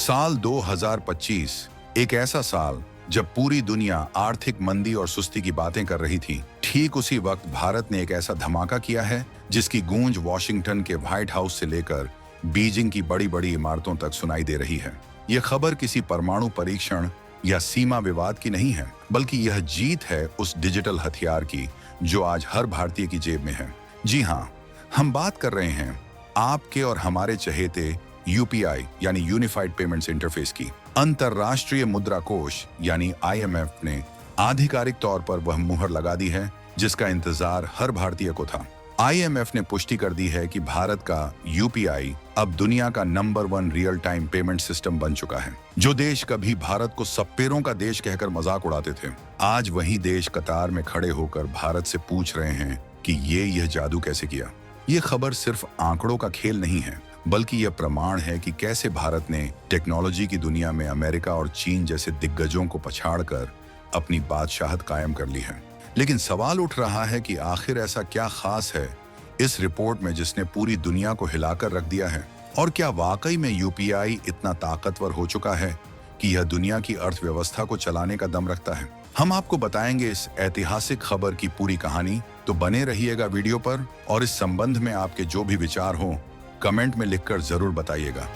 साल 2025 एक ऐसा साल जब पूरी दुनिया आर्थिक मंदी और सुस्ती की बातें कर रही थी। ठीक उसी वक्त भारत ने एक ऐसा धमाका किया है जिसकी गूंज वॉशिंगटन के व्हाइट हाउस से लेकर बीजिंग की बड़ी बड़ी इमारतों तक सुनाई दे रही है। यह खबर किसी परमाणु परीक्षण या सीमा विवाद की नहीं है, बल्कि यह जीत है उस डिजिटल हथियार की जो आज हर भारतीय की जेब में है। जी हाँ, हम बात कर रहे हैं आपके और हमारे चहेते यूपीआई यानी यूनिफाइड पेमेंट्स इंटरफेस की। अंतरराष्ट्रीय मुद्रा कोष यानी आईएमएफ ने आधिकारिक तौर पर वह मुहर लगा दी है जिसका इंतजार हर भारतीय को था। आईएमएफ ने पुष्टि कर दी है कि भारत का यूपीआई अब दुनिया का number 1 real time payment system बन चुका है। जो देश कभी भारत को सप्पेरों का देश कहकर मजाक उड़ाते थे, आज वही देश कतार में खड़े होकर भारत से पूछ रहे हैं कि यह जादू कैसे किया। ये खबर सिर्फ आंकड़ों का खेल नहीं है, बल्कि यह प्रमाण है कि कैसे भारत ने टेक्नोलॉजी की दुनिया में अमेरिका और चीन जैसे दिग्गजों को पछाड़कर अपनी बादशाहत कायम कर ली है। लेकिन सवाल उठ रहा है कि आखिर ऐसा क्या खास है इस रिपोर्ट में जिसने पूरी दुनिया को हिलाकर रख दिया है, और क्या वाकई में यूपीआई इतना ताकतवर हो चुका है कि यह दुनिया की अर्थव्यवस्था को चलाने का दम रखता है। हम आपको बताएंगे इस ऐतिहासिक खबर की पूरी कहानी, तो बने रहिएगा वीडियो पर। और इस संबंध में आपके जो भी विचार हों कमेंट में लिखकर जरूर बताइएगा।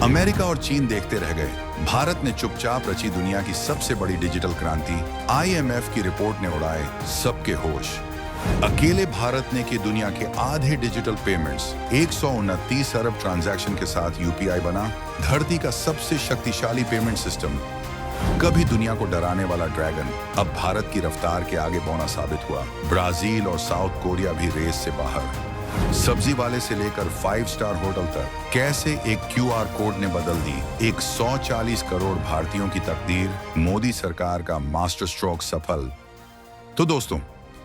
अमेरिका और चीन देखते रह गए, भारत ने चुपचाप रची दुनिया की सबसे बड़ी डिजिटल क्रांति। आईएमएफ की रिपोर्ट ने उड़ाए सबके होश। अकेले भारत ने की दुनिया के आधे डिजिटल पेमेंट्स। 129 अरब ट्रांजैक्शन के साथ यूपीआई बना धरती का सबसे शक्तिशाली पेमेंट सिस्टम। कभी दुनिया को डराने वाला ड्रैगन अब भारत की रफ्तार के आगे बौना साबित हुआ। ब्राजील और साउथ कोरिया भी रेस से बाहर। सब्जी वाले से लेकर 5 स्टार होटल तक कैसे एक क्यूआर कोड ने बदल दी 140 करोड़ भारतीयों की तकदीर। मोदी सरकार का मास्टर स्ट्रोक सफल। तो दोस्तों,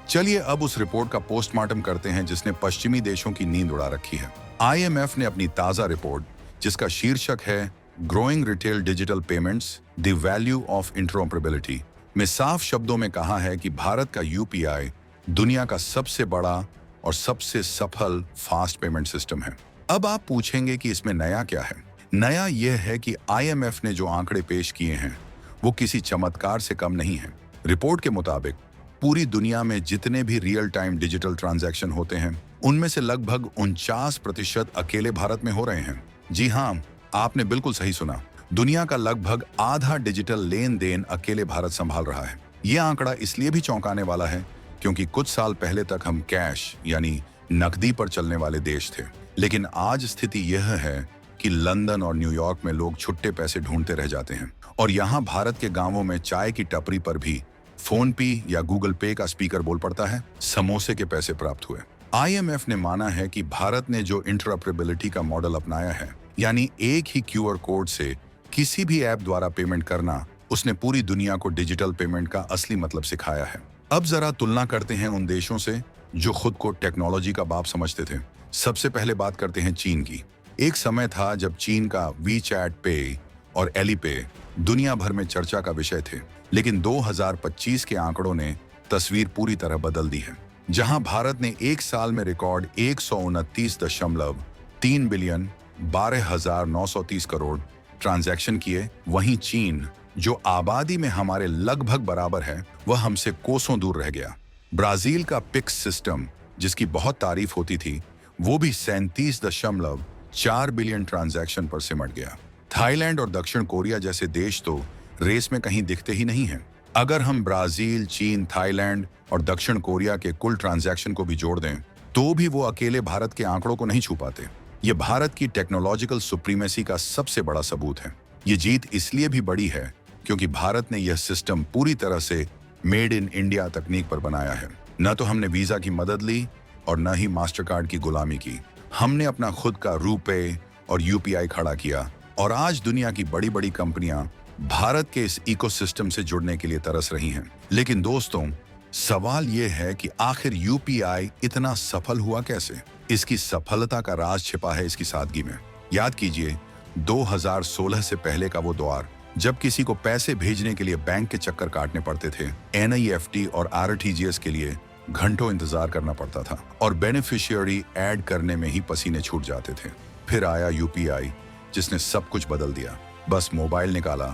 चलिए अब उस रिपोर्ट का पोस्टमार्टम करते हैं जिसने पश्चिमी देशों की नींद उड़ा रखी है। आईएमएफ ने अपनी ताजा रिपोर्ट, जिसका शीर्षक है growing retail digital payments the value of interoperability, में साफ शब्दों में कहा है कि भारत का यूपीआई दुनिया का सबसे बड़ा और सबसे सफल फास्ट पेमेंट सिस्टम है। अब आप पूछेंगे कि इसमें नया क्या है। नया यह है कि आईएमएफ ने जो आंकड़े पेश किए हैं वो किसी चमत्कार से कम नहीं है। रिपोर्ट के मुताबिक पूरी दुनिया में जितने भी रियल टाइम डिजिटल ट्रांजैक्शन होते हैं उनमें से लगभग 49% अकेले भारत में हो रहे हैं। जी हाँ, आपने बिल्कुल सही सुना। दुनिया का लगभग आधा डिजिटल लेन देन अकेले भारत संभाल रहा है। यह आंकड़ा इसलिए भी चौंकाने वाला है क्योंकि कुछ साल पहले तक हम कैश यानी नकदी पर चलने वाले देश थे, लेकिन आज स्थिति यह है कि लंदन और न्यूयॉर्क में लोग छुट्टे पैसे ढूंढते रह जाते हैं, और यहाँ भारत के गांवों में चाय की टपरी पर भी फोन पे या गूगल पे का स्पीकर बोल पड़ता है, समोसे के पैसे प्राप्त हुए। आईएमएफ ने माना है कि भारत ने जो इंटरऑपरेबिलिटी का मॉडल अपनाया है, यानी एक ही क्यूआर कोड से किसी भी ऐप द्वारा पेमेंट करना, उसने पूरी दुनिया को डिजिटल पेमेंट का असली मतलब सिखाया है। अब जरा तुलना करते हैं उन देशों से जो खुद को टेक्नोलॉजी का बाप समझते थे। सबसे पहले बात करते हैं चीन की। एक समय था जब चीन का वीचैट पे और एलीपे दुनिया भर में चर्चा का विषय थे, लेकिन 2025 के आंकड़ों ने तस्वीर पूरी तरह बदल दी है। जहां भारत ने एक साल में रिकॉर्ड 129.3 बिलियन 12,930 करोड़ ट्रांजैक्शन किए, वहीं चीन, जो आबादी में हमारे लगभग बराबर है, वह हमसे कोसों दूर रह गया। ब्राजील का पिक्स सिस्टम, जिसकी बहुत तारीफ होती थी, वो भी 37.4 बिलियन ट्रांजैक्शन पर सिमट गया। थाईलैंड और दक्षिण कोरिया जैसे देश तो रेस में कहीं दिखते ही नहीं हैं। अगर हम ब्राजील, चीन, थाईलैंड और दक्षिण कोरिया के कुल ट्रांजैक्शन को भी जोड़ दें तो भी वो अकेले भारत के आंकड़ों को नहीं छू पाते। ये भारत की टेक्नोलॉजिकल सुप्रीमेसी का सबसे बड़ा सबूत है। ये जीत इसलिए भी बड़ी है क्योंकि भारत ने यह सिस्टम पूरी तरह से मेड इन इंडिया तकनीक पर बनाया है। न तो हमने वीजा की मदद ली और न ही मास्टर कार्ड की गुलामी की। हमने अपना खुद का रुपे और यूपीआई खड़ा किया, और आज दुनिया की बड़ी बड़ी कंपनियां भारत के इस इकोसिस्टम से जुड़ने के लिए तरस रही हैं। लेकिन दोस्तों, सवाल यह है कि आखिर यूपीआई इतना सफल हुआ कैसे? इसकी सफलता का राज छिपा है इसकी सादगी में। याद कीजिए 2016 से पहले का वो दौर जब किसी को पैसे भेजने के लिए बैंक के चक्कर काटने पड़ते थे, एनईएफटी और आरटीजीएस के लिए घंटों इंतजार करना पड़ता था और बेनिफिशियरी ऐड करने में ही पसीने छूट जाते थे। फिर आया यूपीआई, जिसने सब कुछ बदल दिया। बस मोबाइल निकाला,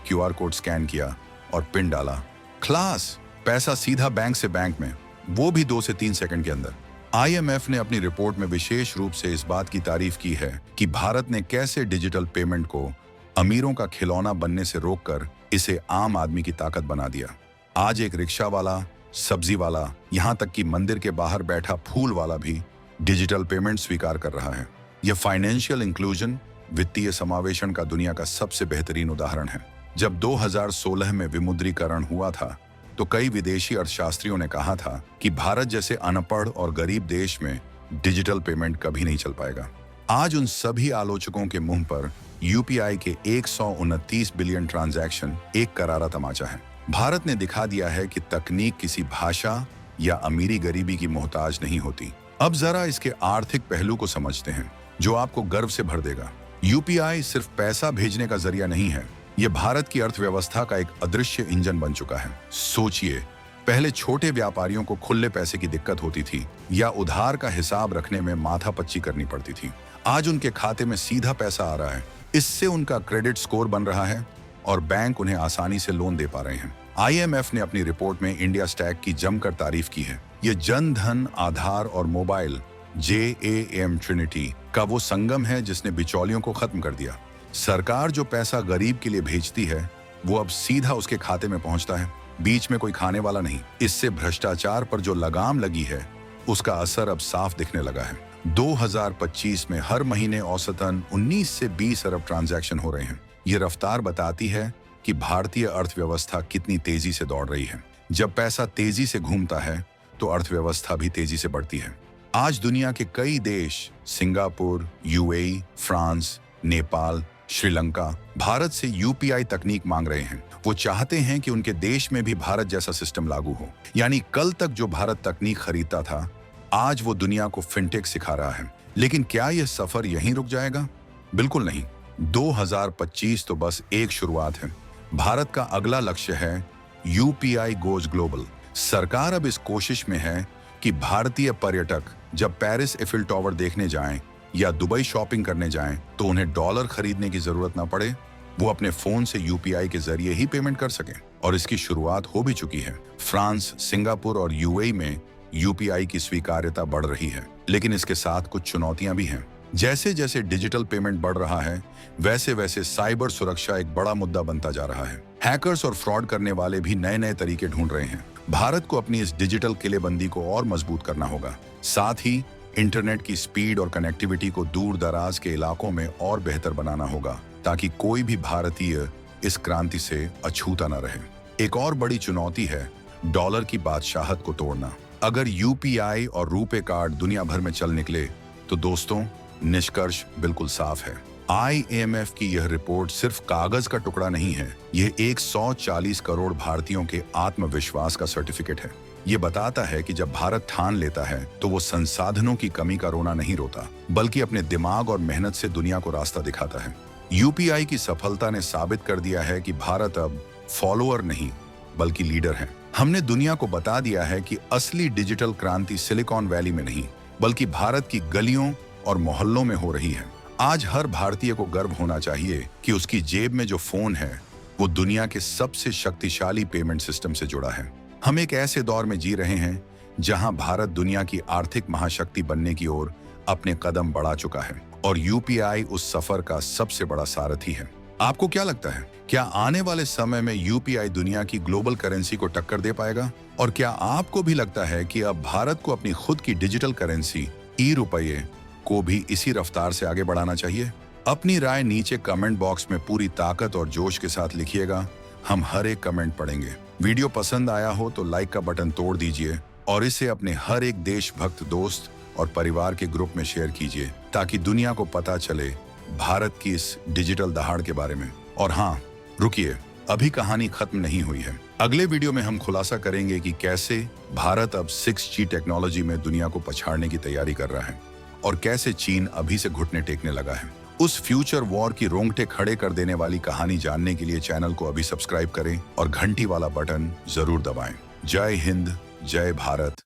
क्यूआर कोड स्कैन किया और पिन डाला, खलास, पैसा सीधा बैंक से बैंक में, वो भी 2 से 3 सेकंड के अंदर। आईएमएफ ने अपनी रिपोर्ट में विशेष रूप से इस बात की तारीफ की है कि भारत ने कैसे डिजिटल पेमेंट को अमीरों का खिलौना बनने से रोककर इसे आम आदमी की ताकत बना दिया। आज एक रिक्शा वाला, सब्जी वाला, यहाँ तक कि मंदिर के बाहर बैठा फूल वाला भी डिजिटल पेमेंट स्वीकार कर रहा है। यह फाइनेंशियल इंक्लूजन, वित्तीय समावेशन का दुनिया का सबसे बेहतरीन उदाहरण है। जब 2016 में विमुद्रीकरण हुआ था तो कई विदेशी अर्थशास्त्रियों ने कहा था कि भारत जैसे अनपढ़ और गरीब देश में डिजिटल पेमेंट कभी नहीं चल पाएगा। आज उन सभी आलोचकों के मुंह पर यूपीआई के 129 बिलियन ट्रांजैक्शन एक करारा तमाचा है। भारत ने दिखा दिया है कि तकनीक किसी भाषा या अमीरी गरीबी की मोहताज नहीं होती। अब जरा इसके आर्थिक पहलू को समझते हैं जो आपको गर्व से भर देगा। यूपीआई सिर्फ पैसा भेजने का जरिया नहीं है, यह भारत की अर्थव्यवस्था का एक अदृश्य इंजन बन चुका है। सोचिए, पहले छोटे व्यापारियों को खुले पैसे की दिक्कत होती थी या उधार का हिसाब रखने में माथापच्ची करनी पड़ती थी। आज उनके खाते में सीधा पैसा आ रहा है, इससे उनका क्रेडिट स्कोर बन रहा है और बैंक उन्हें आसानी से लोन दे पा रहे हैं। आईएमएफ ने अपनी रिपोर्ट में इंडिया स्टैक की जमकर तारीफ की है। ये जन धन, आधार और मोबाइल JAM ट्रिनिटी का वो संगम है जिसने बिचौलियों को खत्म कर दिया। सरकार जो पैसा गरीब के लिए भेजती है वो अब सीधा उसके खाते में पहुंचता है, बीच में कोई खाने वाला नहीं। इससे भ्रष्टाचार पर जो लगाम लगी है उसका असर अब साफ दिखने लगा है। 2025 में हर महीने औसतन 19 से 20 अरब ट्रांजैक्शन हो रहे हैं। ये रफ्तार बताती है कि भारतीय अर्थव्यवस्था कितनी तेजी से दौड़ रही है। जब पैसा तेजी से घूमता है तो अर्थव्यवस्था भी तेजी से बढ़ती है। आज दुनिया के कई देश, Singapore, UAE, France, Nepal, Sri Lanka, Bharat से यूपीआई तकनीक मांग रहे हैं। वो चाहते हैं कि उनके देश में भी भारत जैसा सिस्टम लागू हो। यानी कल तक जो भारत तकनीक खरीदता था, आज वो दुनिया को फिनटेक सिखा रहा है। लेकिन क्या यह सफर यहीं रुक जाएगा? बिल्कुल नहीं। 2025 तो बस एक शुरुआत है। भारत का अगला लक्ष्य है यूपीआई गोज ग्लोबल। सरकार अब इस कोशिश में है कि भारतीय पर्यटक जब पेरिस एफिल टावर देखने जाएं या दुबई शॉपिंग करने जाएं तो उन्हें डॉलर खरीदने की जरूरत ना पड़े, वो अपने फोन से यूपीआई के जरिए ही पेमेंट कर सकें। और इसकी शुरुआत हो भी चुकी है। फ्रांस, सिंगापुर और UAE में यूपीआई की स्वीकार्यता बढ़ रही है, लेकिन इसके साथ कुछ चुनौतियां भी हैं। जैसे जैसे डिजिटल पेमेंट बढ़ रहा है वैसे वैसे साइबर सुरक्षा एक बड़ा मुद्दा बनता जा रहा है। हैकर्स और फ्रॉड करने वाले भी नए नए तरीके ढूंढ रहे हैं। भारत को अपनी इस डिजिटल किलेबंदी को और मजबूत करना होगा। साथ ही इंटरनेट की स्पीड और कनेक्टिविटी को दूर दराज के इलाकों में और बेहतर बनाना होगा ताकि कोई भी भारतीय इस क्रांति से अछूता न रहे। एक और बड़ी चुनौती है डॉलर की बादशाहत को तोड़ना। अगर यूपीआई और रुपे कार्ड दुनिया भर में चल निकले तो दोस्तों, निष्कर्ष बिल्कुल साफ है। आईएमएफ की यह रिपोर्ट सिर्फ कागज का टुकड़ा नहीं है, यह 140 करोड़ भारतीयों के आत्मविश्वास का सर्टिफिकेट है। ये बताता है कि जब भारत ठान लेता है तो वो संसाधनों की कमी का रोना नहीं रोता, बल्कि अपने दिमाग और मेहनत से दुनिया को रास्ता दिखाता है। यूपीआई की सफलता ने साबित कर दिया है कि भारत अब फॉलोअर नहीं बल्कि लीडर है। हमने दुनिया को बता दिया है कि असली डिजिटल क्रांति सिलिकॉन वैली में नहीं बल्कि भारत की गलियों और मोहल्लों में हो रही है। आज हर भारतीय को गर्व होना चाहिए कि उसकी जेब में जो फोन है वो दुनिया के सबसे शक्तिशाली पेमेंट सिस्टम से जुड़ा है। हम एक ऐसे दौर में जी रहे हैं जहां भारत दुनिया की आर्थिक महाशक्ति बनने की ओर अपने कदम बढ़ा चुका है और यूपीआई उस सफर का सबसे बड़ा सारथी है। आपको क्या लगता है, क्या आने वाले समय में यूपीआई दुनिया की ग्लोबल करेंसी को टक्कर दे पाएगा? और क्या आपको भी लगता है कि अब भारत को अपनी खुद की डिजिटल करेंसी ई-रुपये को भी इसी रफ्तार से आगे बढ़ाना चाहिए? अपनी राय नीचे कमेंट बॉक्स में पूरी ताकत और जोश के साथ लिखिएगा। हम हर एक कमेंट पढ़ेंगे। वीडियो पसंद आया हो तो लाइक का बटन तोड़ दीजिए और इसे अपने हर एक देशभक्त दोस्त और परिवार के ग्रुप में शेयर कीजिए ताकि दुनिया को पता चले भारत की इस डिजिटल दहाड़ के बारे में। और हाँ, रुकिए, अभी कहानी खत्म नहीं हुई है। अगले वीडियो में हम खुलासा करेंगे कि कैसे भारत अब 6G टेक्नोलॉजी में दुनिया को पछाड़ने की तैयारी कर रहा है और कैसे चीन अभी से घुटने टेकने लगा है। उस फ्यूचर वॉर की रोंगटे खड़े कर देने वाली कहानी जानने के लिए चैनल को अभी सब्सक्राइब करें और घंटी वाला बटन जरूर दबाएं। जय हिंद, जय भारत।